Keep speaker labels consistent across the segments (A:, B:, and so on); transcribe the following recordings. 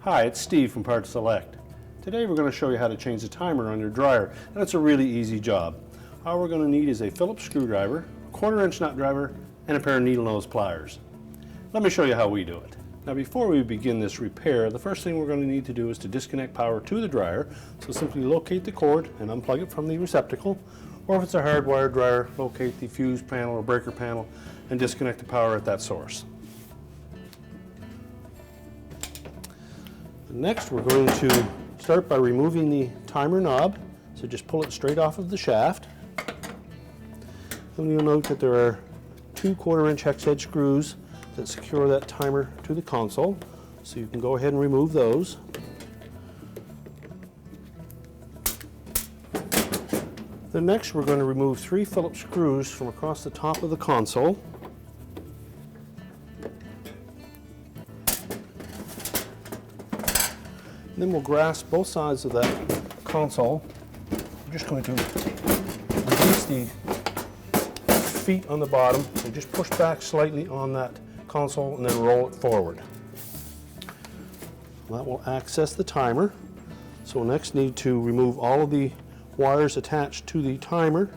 A: Hi, it's Steve from PartSelect. Today we're going to show you how to change the timer on your dryer, and it's a really easy job. All we're going to need is a Phillips screwdriver, a 1/4-inch nut driver, and a pair of needle nose pliers. Let me show you how we do it. Now before we begin this repair, the first thing we're going to need to do is to disconnect power to the dryer. So simply locate the cord and unplug it from the receptacle, or if it's a hardwired dryer, locate the fuse panel or breaker panel and disconnect the power at that source. Next, we're going to start by removing the timer knob. So just pull it straight off of the shaft. And you'll note that there are 2 1/4-inch hex head screws that secure that timer to the console. So you can go ahead and remove those. Then next, we're going to remove 3 Phillips screws from across the top of the console. Then we'll grasp both sides of that console. I'm just going to release the feet on the bottom and just push back slightly on that console and then roll it forward. That will access the timer. So we'll next need to remove all of the wires attached to the timer.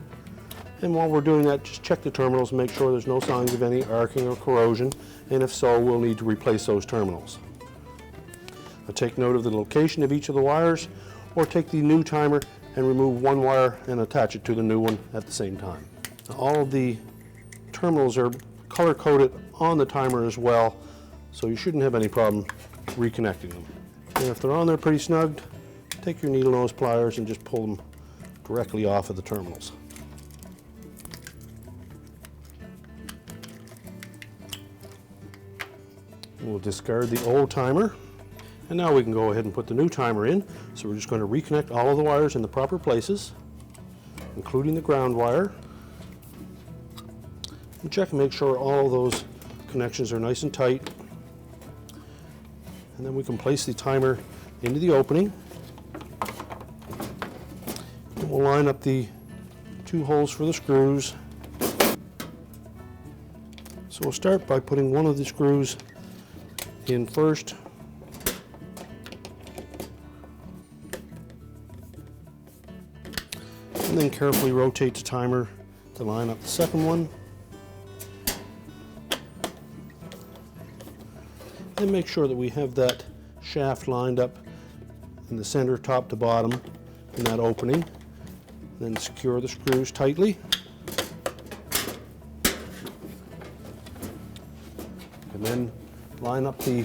A: And while we're doing that, just check the terminals and make sure there's no signs of any arcing or corrosion. And if so, we'll need to replace those terminals. Take note of the location of each of the wires, or take the new timer and remove one wire and attach it to the new one at the same time. Now, all of the terminals are color coded on the timer as well, so you shouldn't have any problem reconnecting them. And if they're on there pretty snugged, take your needle nose pliers and just pull them directly off of the terminals. We'll discard the old timer. And now we can go ahead and put the new timer in. So we're just going to reconnect all of the wires in the proper places, including the ground wire. And check and make sure all of those connections are nice and tight. And then we can place the timer into the opening. And we'll line up the 2 holes for the screws. So we'll start by putting one of the screws in first. And then carefully rotate the timer to line up the second one. And make sure that we have that shaft lined up in the center, top to bottom, in that opening. Then secure the screws tightly. And then line up the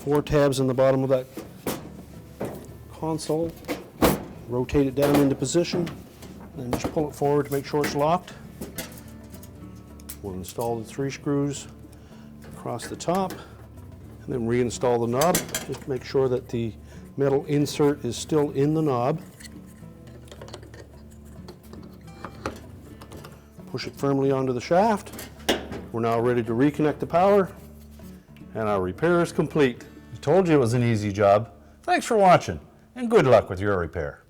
A: 4 tabs in the bottom of that console. Rotate it down into position, and just pull it forward to make sure it's locked. We'll install the 3 screws across the top, and then reinstall the knob. Just make sure that the metal insert is still in the knob. Push it firmly onto the shaft. We're now ready to reconnect the power, and our repair is complete.
B: I told you it was an easy job. Thanks for watching, and good luck with your repair.